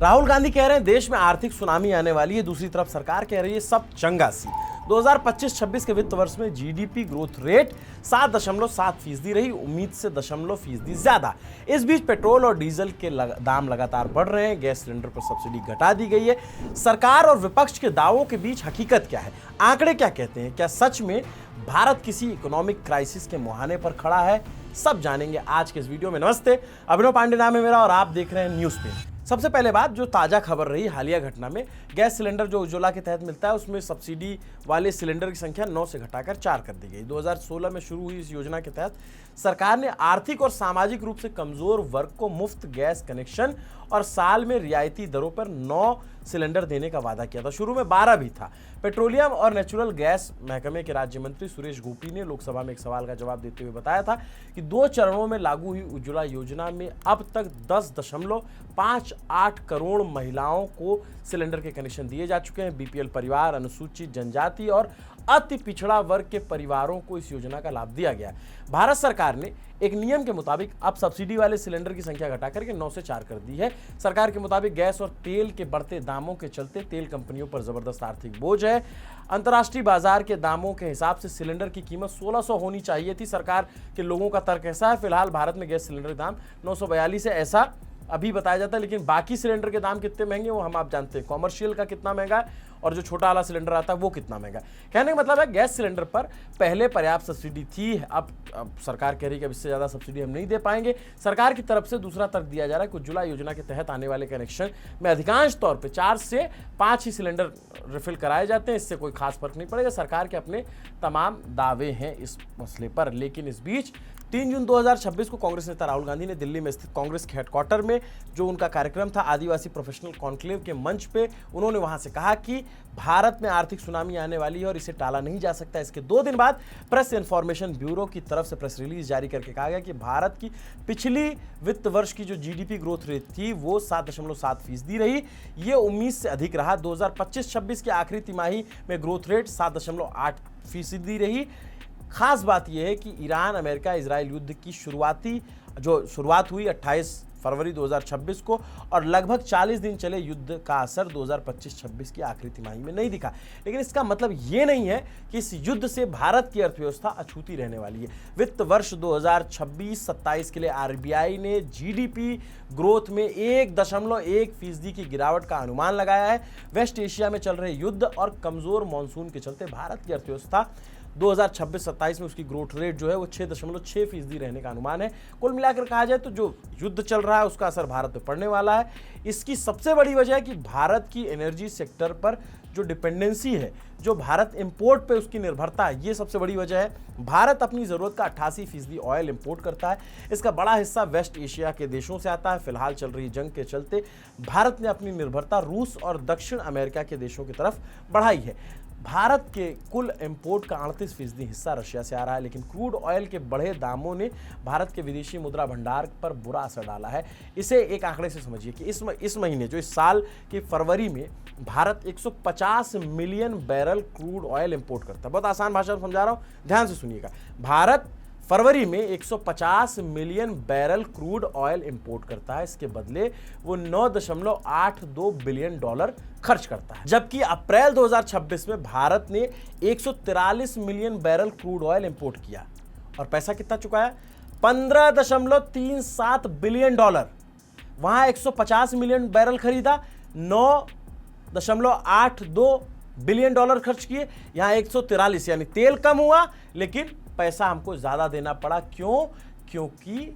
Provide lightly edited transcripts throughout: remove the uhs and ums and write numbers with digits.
राहुल गांधी कह रहे हैं देश में आर्थिक सुनामी आने वाली है, दूसरी तरफ सरकार कह रही है सब चंगा सी। 2025-26 के वित्त वर्ष में जीडीपी ग्रोथ रेट 7.7% रही, उम्मीद से 0.5% ज्यादा। इस बीच पेट्रोल और डीजल के दाम लगातार बढ़ रहे हैं, गैस सिलेंडर पर सब्सिडी घटा दी गई है। सरकार और विपक्ष के दावों के बीच हकीकत क्या है, आंकड़े क्या कहते हैं, क्या सच में भारत किसी इकोनॉमिक क्राइसिस के मुहाने पर खड़ा है, सब जानेंगे आज के इस वीडियो में। नमस्ते, अभिनव पांडे नाम है मेरा और आप देख रहे हैं न्यूज़ पे। सबसे पहले बात, जो ताजा खबर रही हालिया घटना में, गैस सिलेंडर जो उज्ज्वला के तहत मिलता है उसमें सब्सिडी वाले सिलेंडर की संख्या 9 से घटाकर 4 कर दी गई। 2016 में शुरू हुई इस योजना के तहत सरकार ने आर्थिक और सामाजिक रूप से कमजोर वर्ग को मुफ्त गैस कनेक्शन और साल में रियायती दरों पर 9 सिलेंडर देने का वादा किया था। शुरू में 12 भी था। पेट्रोलियम और नेचुरल गैस महकमे के राज्य मंत्री सुरेश गोपी ने लोकसभा में एक सवाल का जवाब देते हुए बताया था कि 2 चरणों में लागू हुई उज्ज्वला योजना में अब तक 10.58 करोड़ महिलाओं को सिलेंडर के कनेक्शन दिए जा चुके हैं। बीपीएल परिवार, अनुसूचित जनजाति और अति पिछड़ा वर्ग के परिवारों को इस योजना का लाभ दिया गया। भारत सरकार ने एक नियम के मुताबिक अब सब्सिडी वाले सिलेंडर की संख्या घटाकर के 9 से 4 कर दी है। सरकार के मुताबिक गैस और तेल के बढ़ते दामों के चलते तेल कंपनियों पर जबरदस्त आर्थिक बोझ है। अंतर्राष्ट्रीय बाजार के दामों के हिसाब से सिलेंडर की कीमत 1600 होनी चाहिए थी। सरकार के लोगों का तर्क ऐसा है। फिलहाल भारत में गैस सिलेंडर का दाम 942 है, ऐसा अभी बताया जाता है, लेकिन बाकी सिलेंडर के दाम कितने महंगे वो हम आप जानते हैं। कॉमर्शियल का कितना महंगा है और जो छोटा वाला सिलेंडर आता है वो कितना महंगा है। कहने का मतलब है गैस सिलेंडर पर पहले पर्याप्त सब्सिडी थी, अब सरकार कह रही है कि अब इससे ज़्यादा सब्सिडी हम नहीं दे पाएंगे। सरकार की तरफ से दूसरा तर्क दिया जा रहा है कि उज्ज्वला योजना के तहत आने वाले कनेक्शन में अधिकांश तौर पर 4 से 5 ही सिलेंडर रिफिल कराए जाते हैं, इससे कोई खास फर्क नहीं पड़ेगा। सरकार के अपने तमाम दावे हैं इस मसले पर। लेकिन इस बीच 3 जून 2026 को कांग्रेस नेता राहुल गांधी ने दिल्ली में स्थित कांग्रेस के हेडक्वार्टर में जो उनका कार्यक्रम था आदिवासी प्रोफेशनल कॉन्क्लेव के मंच पे, उन्होंने वहां से कहा कि भारत में आर्थिक सुनामी आने वाली है और इसे टाला नहीं जा सकता। इसके 2 दिन बाद प्रेस इंफॉर्मेशन ब्यूरो की तरफ से प्रेस रिलीज जारी करके कहा गया कि भारत की पिछली वित्त वर्ष की जो जीडीपी ग्रोथ रेट थी वो 7.7% रही, ये उम्मीद से अधिक रहा। 2025-26 की आखिरी तिमाही में ग्रोथ रेट 7.8% रही। खास बात यह है कि ईरान अमेरिका इजराइल युद्ध की शुरुआत हुई 28 फरवरी 2026 को और लगभग 40 दिन चले युद्ध का असर 2025-26 की आखिरी तिमाही में नहीं दिखा। लेकिन इसका मतलब ये नहीं है कि इस युद्ध से भारत की अर्थव्यवस्था अछूती रहने वाली है। वित्त वर्ष 2026-27 के लिए आरबीआई ने जीडीपी ग्रोथ में 1.1% की गिरावट का अनुमान लगाया है। वेस्ट एशिया में चल रहे युद्ध और कमजोर मानसून के चलते भारत की अर्थव्यवस्था 2026-27 में उसकी ग्रोथ रेट जो है वो 6.6% रहने का अनुमान है। कुल मिलाकर कहा जाए तो जो युद्ध चल रहा है उसका असर भारत पर पड़ने वाला है। इसकी सबसे बड़ी वजह है कि भारत की एनर्जी सेक्टर पर जो डिपेंडेंसी है, जो भारत इंपोर्ट पे उसकी निर्भरता है, ये सबसे बड़ी वजह है। भारत अपनी ज़रूरत का 88% ऑयल इंपोर्ट करता है। इसका बड़ा हिस्सा वेस्ट एशिया के देशों से आता है। फिलहाल चल रही जंग के चलते भारत ने अपनी निर्भरता रूस और दक्षिण अमेरिका के देशों की तरफ बढ़ाई है। भारत के कुल इंपोर्ट का 38% हिस्सा रशिया से आ रहा है। लेकिन क्रूड ऑयल के बढ़े दामों ने भारत के विदेशी मुद्रा भंडार पर बुरा असर डाला है। इसे एक आंकड़े से समझिए कि इस महीने जो इस साल की फरवरी में Bharat 150 million barrel crude oil import करता है। बहुत आसान भाषा में समझा रहा हूँ, ध्यान से सुनिएगा। भारत फरवरी में 150 million barrel crude oil import करता है, इसके बदले वो $9.82 बिलियन खर्च करता है। जबकि अप्रैल 2026 में भारत ने 143 million barrel crude oil import किया और पैसा कितना चुकाया? $15.37 बिलियन। वहां 150 मिलियन बैरल खरीदा, $9.82 बिलियन खर्च किए, यहां 143, यानी तेल कम हुआ लेकिन पैसा हमको ज्यादा देना पड़ा। क्यों? क्योंकि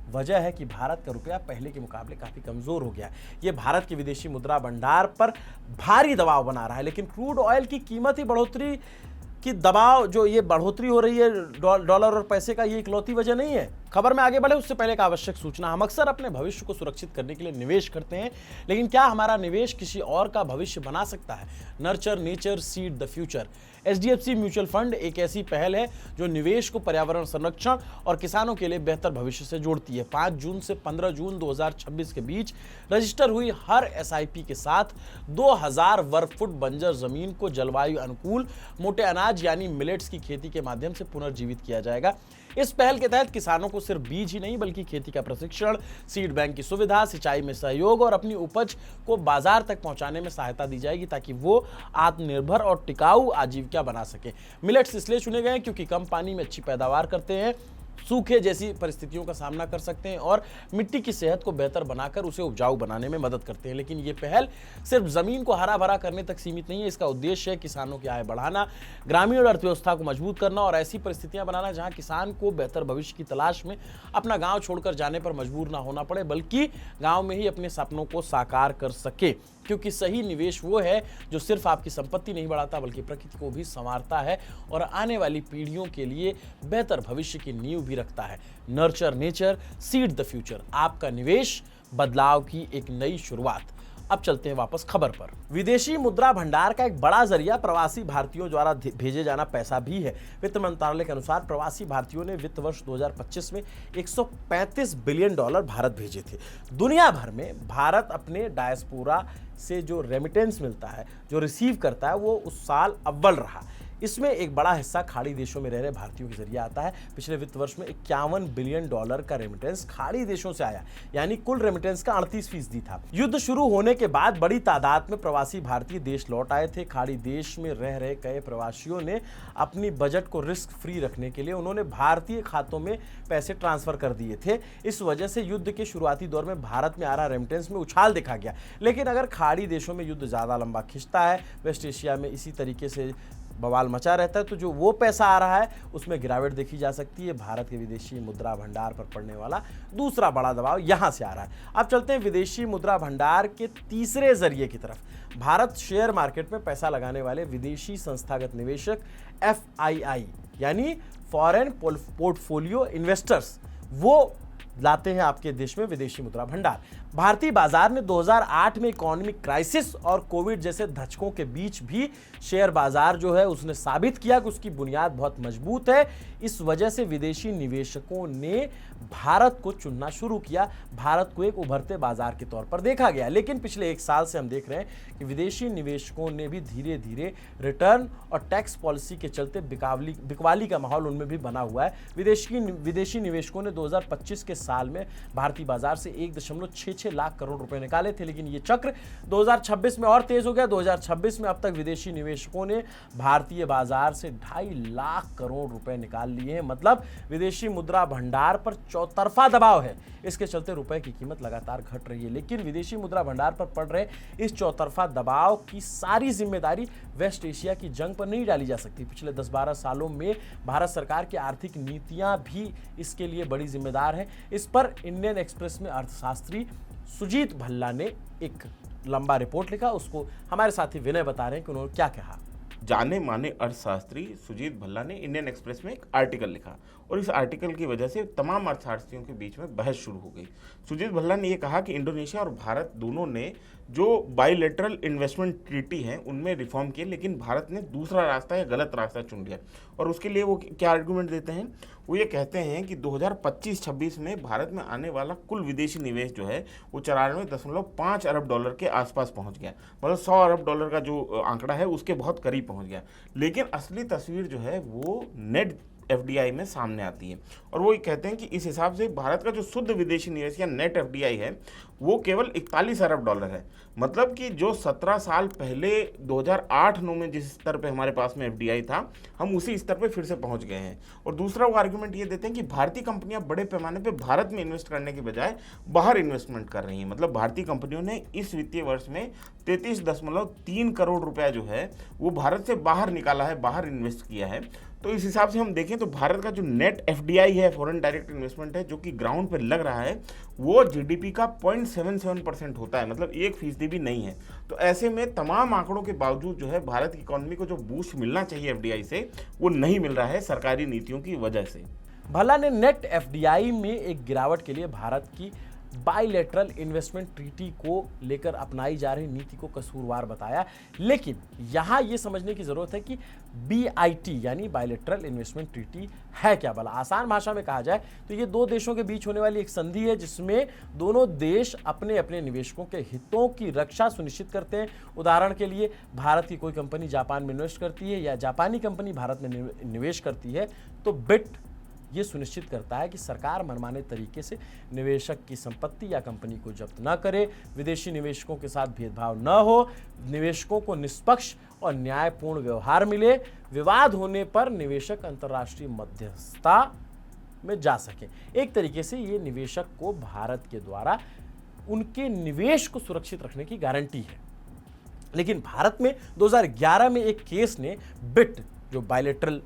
वजह है कि भारत का रुपया पहले के मुकाबले काफी कमजोर हो गया। यह भारत के विदेशी मुद्रा भंडार पर भारी दबाव बना रहा है। लेकिन क्रूड ऑयल की कीमत ही बढ़ोतरी की दबाव, जो ये बढ़ोतरी हो रही है डॉलर और पैसे का, ये इकलौती वजह नहीं है। खबर में आगे बढ़े उससे पहले एक आवश्यक सूचना। हम अक्सर अपने भविष्य को सुरक्षित करने के लिए निवेश करते हैं, लेकिन क्या हमारा निवेश किसी और का भविष्य बना सकता है? Nurture nature seed the future. HDFC mutual fund एक ऐसी पहल है जो निवेश को पर्यावरण संरक्षण और किसानों के लिए बेहतर भविष्य से जोड़ती है। 5 जून से 15 जून 2026 के बीच रजिस्टर हुई हर एसआईपी के साथ 2000 वर्ग फुट बंजर जमीन को जलवायु अनुकूल मोटे अनाज यानी मिलेट्स की खेती के माध्यम से पुनर्जीवित किया जाएगा। इस पहल के तहत किसानों को सिर्फ बीज ही नहीं बल्कि खेती का प्रशिक्षण, सीड बैंक की सुविधा, सिंचाई में सहयोग और अपनी उपज को बाजार तक पहुंचाने में सहायता दी जाएगी ताकि वो आत्मनिर्भर और टिकाऊ आजीविका बना सके। मिलेट्स इसलिए चुने गए क्योंकि कम पानी में अच्छी पैदावार करते हैं, सूखे जैसी परिस्थितियों का सामना कर सकते हैं और मिट्टी की सेहत को बेहतर बनाकर उसे उपजाऊ बनाने में मदद करते हैं। लेकिन ये पहल सिर्फ जमीन को हरा भरा करने तक सीमित नहीं है। इसका उद्देश्य है किसानों की आय बढ़ाना, ग्रामीण अर्थव्यवस्था को मजबूत करना और ऐसी परिस्थितियां बनाना जहां किसान को बेहतर भविष्य की तलाश में अपना गांव छोड़कर जाने पर मजबूर ना होना पड़े बल्कि गांव में ही अपने सपनों को साकार कर सके। क्योंकि सही निवेश वो है जो सिर्फ आपकी संपत्ति नहीं बढ़ाता बल्कि प्रकृति को भी संवारता है और आने वाली पीढ़ियों के लिए बेहतर भविष्य की नींव भी रखता है। Nurture nature, seed the future. आपका निवेश बदलाव की एक नई शुरुआत। अब चलते हैं वापस खबर पर। विदेशी मुद्रा भंडार का एक बड़ा जरिया प्रवासी भारतीयों द्वारा भेजे जाना पैसा भी है। वित्त मंत्रालय के अनुसार प्रवासी भारतीयों ने वित्त वर्ष 2025 में 135 बिलियन डॉलर भारत भेजे थे। दुनिया भर में भारत अपने डायस्पोरा से जो रेमिटेंस मिलता है, जो रिसीव करता है, वो उस साल अव्वल रहा। इसमें एक बड़ा हिस्सा खाड़ी देशों में रह रहे भारतीयों के जरिए आता है। पिछले वित्त वर्ष में 51 बिलियन डॉलर का रेमिटेंस खाड़ी देशों से आया, यानी कुल रेमिटेंस का 38% था। युद्ध शुरू होने के बाद बड़ी तादाद में प्रवासी भारतीय देश लौट आए थे। खाड़ी देश में रह रहे कई प्रवासियों ने अपनी बजट को रिस्क फ्री रखने के लिए उन्होंने भारतीय खातों में पैसे ट्रांसफर कर दिए थे। इस वजह से युद्ध के शुरुआती दौर में भारत में आ रहा रेमिटेंस में उछाल देखा गया। लेकिन अगर खाड़ी देशों में युद्ध ज्यादा लंबा खिंचता है, वेस्ट एशिया में इसी तरीके से बवाल मचा रहता है, तो जो वो पैसा आ रहा है उसमें गिरावट देखी जा सकती है। भारत के विदेशी मुद्रा भंडार पर पड़ने वाला दूसरा बड़ा दबाव यहां से आ रहा है। अब चलते हैं विदेशी मुद्रा भंडार के तीसरे जरिए की तरफ। भारत शेयर मार्केट में पैसा लगाने वाले विदेशी संस्थागत निवेशक FII यानी फॉरेन पोर्टफोलियो इन्वेस्टर्स, वो लाते हैं आपके देश में विदेशी मुद्रा भंडार। भारतीय बाजार ने 2008 में इकोनॉमिक क्राइसिस और कोविड जैसे धचकों के बीच भी शेयर बाजार जो है उसने साबित किया कि उसकी बुनियाद बहुत मजबूत है। इस वजह से विदेशी निवेशकों ने भारत को चुनना शुरू किया। भारत को एक उभरते बाजार के तौर पर देखा गया। लेकिन पिछले एक साल से हम देख रहे हैं कि विदेशी निवेशकों ने भी धीरे धीरे रिटर्न और टैक्स पॉलिसी के चलते बिकवाली का माहौल उनमें भी बना हुआ है। विदेशी निवेशकों ने 2025 के साल में भारतीय बाजार से 1.66 लाख करोड़ रुपए निकाले थे। लेकिन ये चक्र 2026 में और तेज हो गया। 2026 में अब तक विदेशी निवेशकों ने भारतीय बाजार से 2.5 लाख करोड़ रुपए निकाल लिए हैं। मतलब विदेशी मुद्रा भंडार पर चौतरफा दबाव है। इसके चलते रुपए की कीमत लगातार घट रही है। लेकिन विदेशी मुद्रा भंडार पर पड़ रहे इस चौतरफा दबाव की सारी जिम्मेदारी वेस्ट एशिया की जंग पर नहीं डाली जा सकती। पिछले 10-12 सालों में भारत सरकार की आर्थिक नीतियां भी इसके लिए बड़ी जिम्मेदार हैं। इस पर इंडियन एक्सप्रेस में अर्थशास्त्री सुजीत भल्ला ने एक लंबा रिपोर्ट लिखा। उसको हमारे साथी विनय बता रहे हैं कि उन्होंने क्या कहा। जाने माने अर्थशास्त्री सुजीत भल्ला ने इंडियन एक्सप्रेस में एक आर्टिकल लिखा और इस आर्टिकल की वजह से तमाम अर्थशास्त्रियों के बीच में बहस शुरू हो गई। सुजीत भल्ला ने यह कहा कि इंडोनेशिया और भारत दोनों ने जो बायलैटरल इन्वेस्टमेंट ट्रीटी हैं उनमें रिफॉर्म किए, लेकिन भारत ने दूसरा रास्ता या गलत रास्ता चुन लिया। और उसके लिए वो क्या आर्गूमेंट देते हैं, वो ये कहते हैं कि 2025-26 में भारत में आने वाला कुल विदेशी निवेश जो है वो 94.5 अरब डॉलर के आसपास पहुंच गया। मतलब 100 अरब डॉलर का जो आंकड़ा है उसके बहुत करीब पहुंच गया। लेकिन असली तस्वीर जो है वो नेट FDI में सामने आती है। और वो ये कहते हैं कि इस हिसाब से भारत का जो शुद्ध विदेशी निवेश या नेट FDI है वो केवल 41 अरब डॉलर है। मतलब कि जो 17 साल पहले 2008-9 में जिस स्तर पे हमारे पास में FDI था, हम उसी स्तर पे फिर से पहुंच गए हैं। और दूसरा वो आर्गुमेंट ये देते हैं कि भारतीय कंपनियां बड़े पैमाने पे भारत में इन्वेस्ट करने के बजाय बाहर इन्वेस्टमेंट कर रही हैं। मतलब भारतीय कंपनियों ने इस वित्तीय वर्ष में 33.3 करोड़ रुपया जो है वो भारत से बाहर निकाला है, बाहर इन्वेस्ट किया है। तो इस हिसाब से हम देखें तो भारत का जो नेट FDI है, फॉरेन डायरेक्ट इन्वेस्टमेंट है, जो कि ग्राउंड पे लग रहा है, वो GDP का 0.77% होता है। मतलब 1% भी नहीं है। तो ऐसे में तमाम आंकड़ों के बावजूद जो है भारत की इकोनॉमी को जो बूस्ट मिलना चाहिए FDI से, वो नहीं मिल रहा है सरकारी नीतियों की वजह से। भल्ला ने नेट FDI में एक गिरावट के लिए भारत की बायलैटरल इन्वेस्टमेंट ट्रीटी को लेकर अपनाई जा रही नीति को कसूरवार बताया। लेकिन यहां यह समझने की जरूरत है कि BIT यानी बायलैटरल इन्वेस्टमेंट ट्रीटी है क्या। भला आसान भाषा में कहा जाए तो ये दो देशों के बीच होने वाली एक संधि है जिसमें दोनों देश अपने अपने निवेशकों के हितों की रक्षा सुनिश्चित करते हैं। उदाहरण के लिए भारत की कोई कंपनी जापान में इन्वेस्ट करती है या जापानी कंपनी भारत में निवेश करती है तो BIT ये सुनिश्चित करता है कि सरकार मनमाने तरीके से निवेशक की संपत्ति या कंपनी को जब्त न करे, विदेशी निवेशकों के साथ भेदभाव न हो, निवेशकों को निष्पक्ष और न्यायपूर्ण व्यवहार मिले, विवाद होने पर निवेशक अंतर्राष्ट्रीय मध्यस्थता में जा सके। एक तरीके से ये निवेशक को भारत के द्वारा उनके निवेश को सुरक्षित रखने की गारंटी है। लेकिन भारत में 2011 में एक केस ने बिट जो बायलैटरल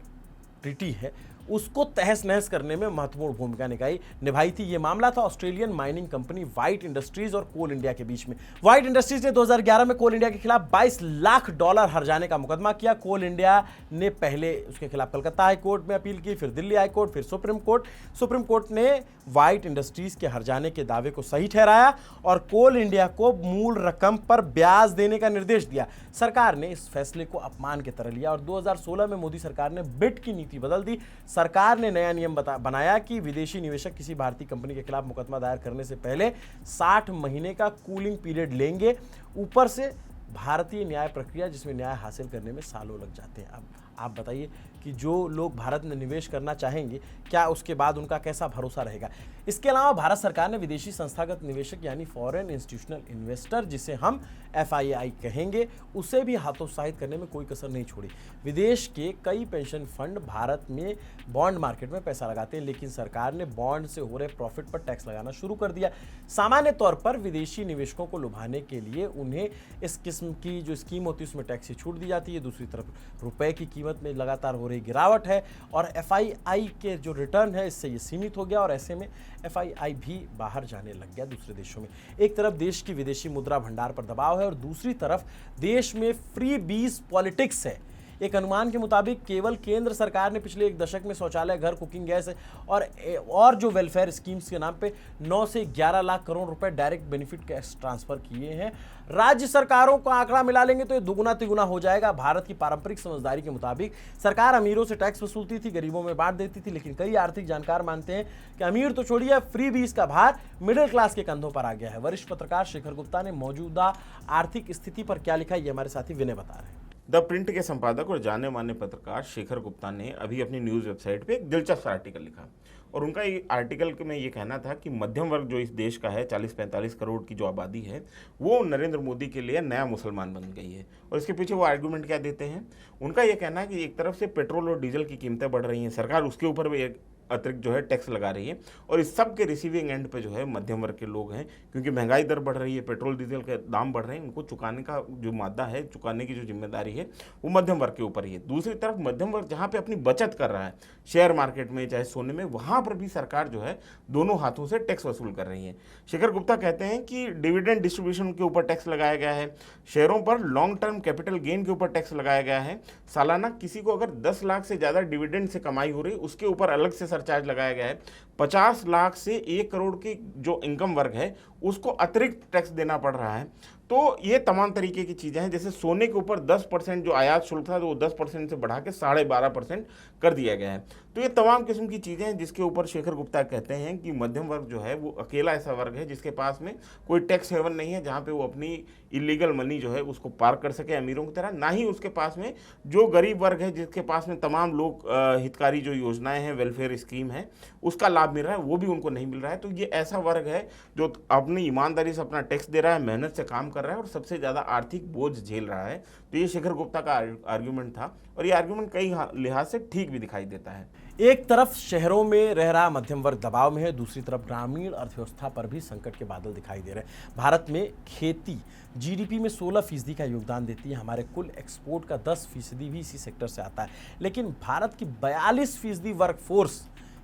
ट्रीटी है उसको तहस नहस करने में महत्वपूर्ण भूमिका निभाई थी। यह मामला था Australian mining company white industries और कोल इंडिया के बीच में। वाइट इंडस्ट्रीज ने 2011 में कोल इंडिया के खिलाफ $22 लाख हर्जाने का मुकदमा किया। कोल इंडिया ने पहले उसके खिलाफ कलकत्ता हाई कोर्ट में अपील की, फिर दिल्ली हाई कोर्ट, फिर सुप्रीम कोर्ट। सुप्रीम कोर्ट ने वाइट इंडस्ट्रीज के हर्जाने के दावे को सही ठहराया और कोल इंडिया को मूल रकम पर ब्याज देने का निर्देश दिया। सरकार ने इस फैसले को अपमान की तरह लिया और 2016 में मोदी सरकार ने बिट की नीति बदल दी। सरकार ने नया नियम बनाया कि विदेशी निवेशक किसी भारतीय कंपनी के खिलाफ मुकदमा दायर करने से पहले 60 महीने का कूलिंग पीरियड लेंगे। ऊपर से भारतीय न्याय प्रक्रिया जिसमें न्याय हासिल करने में सालों लग जाते हैं। अब आप बताइए कि जो लोग भारत में निवेश करना चाहेंगे क्या उसके बाद उनका कैसा भरोसा रहेगा। इसके अलावा भारत सरकार ने विदेशी संस्थागत निवेशक यानी फॉरेन इंस्टीट्यूशनल इन्वेस्टर जिसे हम FII कहेंगे उसे भी हतोत्साहित करने में कोई कसर नहीं छोड़ी। विदेश के कई पेंशन फंड भारत में बॉन्ड मार्केट में पैसा लगाते हैं, लेकिन सरकार ने बॉन्ड से हो रहे प्रॉफिट पर टैक्स लगाना शुरू कर दिया। सामान्य तौर पर विदेशी निवेशकों को लुभाने के लिए उन्हें इस किस्म की जो स्कीम होती है उसमें टैक्स से छूट दी जाती है। दूसरी तरफ रुपए की कीमत में लगातार हो रही गिरावट है और FII के जो रिटर्न है इससे ये सीमित हो गया और ऐसे में FII भी बाहर जाने लग गया दूसरे देशों में। एक तरफ देश की विदेशी मुद्रा भंडार पर दबाव है और दूसरी तरफ देश में फ्री बीज पॉलिटिक्स है। एक अनुमान के मुताबिक केवल केंद्र सरकार ने पिछले एक दशक में शौचालय, घर, कुकिंग गैस और जो वेलफेयर स्कीम्स के नाम पे 9 से 11 लाख करोड़ रुपए डायरेक्ट बेनिफिट कैश ट्रांसफर किए हैं। राज्य सरकारों का आंकड़ा मिला लेंगे तो ये दुगुना तिगुना हो जाएगा। भारत की पारंपरिक समझदारी के मुताबिक सरकार अमीरों से टैक्स वसूलती थी, गरीबों में बांट देती थी, लेकिन कई आर्थिक जानकार मानते हैं कि अमीर तो छोड़िए, फ्री बीज का भार मिडिल क्लास के कंधों पर आ गया है। वरिष्ठ पत्रकार शेखर गुप्ता ने मौजूदा आर्थिक स्थिति पर क्या लिखा, ये हमारे साथी विनय बता रहे हैं। द प्रिंट के संपादक और जाने माने पत्रकार शेखर गुप्ता ने अभी अपनी न्यूज़ वेबसाइट पे एक दिलचस्प आर्टिकल लिखा और उनका ये आर्टिकल में ये कहना था कि मध्यम वर्ग जो इस देश का है 40-45 करोड़ की जो आबादी है वो नरेंद्र मोदी के लिए नया मुसलमान बन गई है। और इसके पीछे वो आर्गूमेंट क्या देते हैं, उनका ये कहना है कि एक तरफ से पेट्रोल और डीजल की कीमतें बढ़ रही हैं, सरकार उसके ऊपर भी एक अतिरिक्त जो है टैक्स लगा रही है और इस सब के रिसीविंग एंड पे जो है मध्यम वर्ग के लोग हैं, क्योंकि महंगाई दर बढ़ रही है, पेट्रोल डीजल के दाम बढ़ रहे हैं, उनको चुकाने का जो मादा है, चुकाने की जो जिम्मेदारी है वो मध्यम वर्ग के ऊपर ही है। दूसरी तरफ मध्यम वर्ग जहाँ पे अपनी बचत कर रहा है शेयर मार्केट में चाहे सोने में, वहाँ पर भी सरकार जो है दोनों हाथों से टैक्स वसूल कर रही है। शेखर गुप्ता कहते हैं कि डिविडेंड डिस्ट्रीब्यूशन के ऊपर टैक्स लगाया गया है, शेयरों पर लॉन्ग टर्म कैपिटल गेन के ऊपर टैक्स लगाया गया है, सालाना किसी को अगर 10 लाख से ज़्यादा डिविडेंड से कमाई हो रही उसके ऊपर अलग से सरचार्ज लगाया गया है, 50 लाख से 1 करोड़ की जो इनकम वर्ग है उसको अतिरिक्त टैक्स देना पड़ रहा है। तो ये तमाम तरीके की चीज़ें हैं। जैसे सोने के ऊपर 10% जो आयात शुल्क था तो वो 10% से बढ़ा के 12.5% कर दिया गया है। तो ये तमाम किस्म की चीज़ें हैं जिसके ऊपर शेखर गुप्ता कहते हैं कि मध्यम वर्ग जो है वो अकेला ऐसा वर्ग है जिसके पास में कोई टैक्स हेवन नहीं है जहाँ पे वो अपनी इलीगल मनी जो है उसको पार्क कर सके अमीरों की तरह, ना ही उसके पास में जो गरीब वर्ग है जिसके पास में तमाम लोग हितकारी जो योजनाएं हैं, वेलफेयर स्कीम है, उसका लाभ मिल रहा है, वो भी उनको नहीं मिल रहा है। तो ये ऐसा वर्ग है जो अपनी ईमानदारी से अपना टैक्स दे रहा है, मेहनत से काम कर रहा है और सबसे ज़्यादा आर्थिक बोझ झेल रहा है। तो ये शेखर गुप्ता का आर्ग्यूमेंट था और ये आर्ग्यूमेंट कई लिहाज से ठीक भी दिखाई देता है। एक तरफ शहरों में रह रहा मध्यम वर्ग दबाव में है, दूसरी तरफ ग्रामीण अर्थव्यवस्था पर भी संकट के बादल दिखाई दे रहे हैं। भारत में खेती GDP में 16% का योगदान देती है, हमारे कुल एक्सपोर्ट का 10% भी इसी सेक्टर से आता है, लेकिन भारत की 42% वर्कफोर्स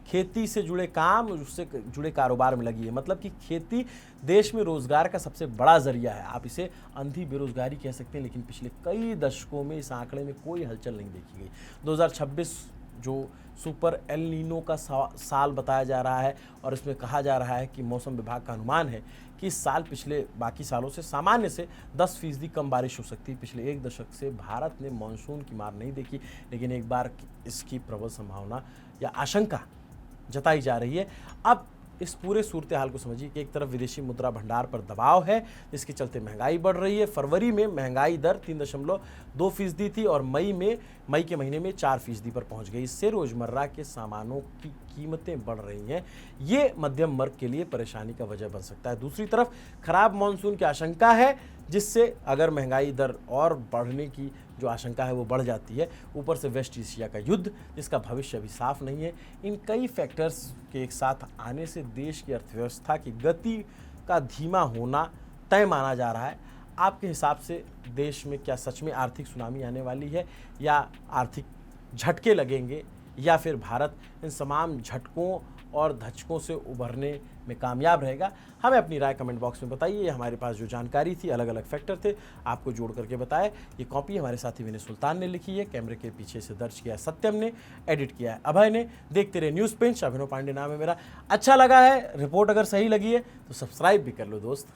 खेती से जुड़े काम, उससे जुड़े कारोबार में लगी है। मतलब कि खेती देश में रोजगार का सबसे बड़ा जरिया है। आप इसे अंधी बेरोजगारी कह सकते हैं, लेकिन पिछले कई दशकों में इस आंकड़े में कोई हलचल नहीं देखी गई। 2026 जो सुपर एल नीनो का साल बताया जा रहा है और इसमें कहा जा रहा है कि मौसम विभाग का अनुमान है कि इस साल पिछले बाकी सालों से सामान्य से 10% कम बारिश हो सकती है। पिछले एक दशक से भारत ने मानसून की मार नहीं देखी, लेकिन एक बार इसकी प्रबल संभावना या आशंका जताई जा रही है। अब इस पूरे सूरत हाल को समझिए कि एक तरफ विदेशी मुद्रा भंडार पर दबाव है, जिसके चलते महंगाई बढ़ रही है। फरवरी में महंगाई दर 3.2% थी और मई के महीने में 4% पर पहुंच गई। इससे रोजमर्रा के सामानों की कीमतें बढ़ रही हैं। ये मध्यम वर्ग के लिए परेशानी का वजह बन सकता है। दूसरी तरफ खराब मानसून की आशंका है, जिससे अगर महंगाई दर और बढ़ने की जो आशंका है वो बढ़ जाती है। ऊपर से वेस्ट एशिया का युद्ध, जिसका भविष्य अभी साफ नहीं है। इन कई फैक्टर्स के एक साथ आने से देश की अर्थव्यवस्था की गति का धीमा होना तय माना जा रहा है। आपके हिसाब से देश में क्या सच में आर्थिक सुनामी आने वाली है, या आर्थिक झटके लगेंगे, या फिर भारत इन तमाम झटकों और धचकों से उभरने में कामयाब रहेगा? हमें अपनी राय कमेंट बॉक्स में बताइए। हमारे पास जो जानकारी थी, अलग अलग फैक्टर थे, आपको जोड़ करके बताए। ये कॉपी हमारे साथी विनय सुल्तान ने लिखी है, कैमरे के पीछे से दर्ज किया है सत्यम ने, एडिट किया है अभय ने। देखते रहे न्यूज़ पिंच। अभिनव पांडे नाम है मेरा। अच्छा लगा है रिपोर्ट, अगर सही लगी है तो सब्सक्राइब भी कर लो दोस्त।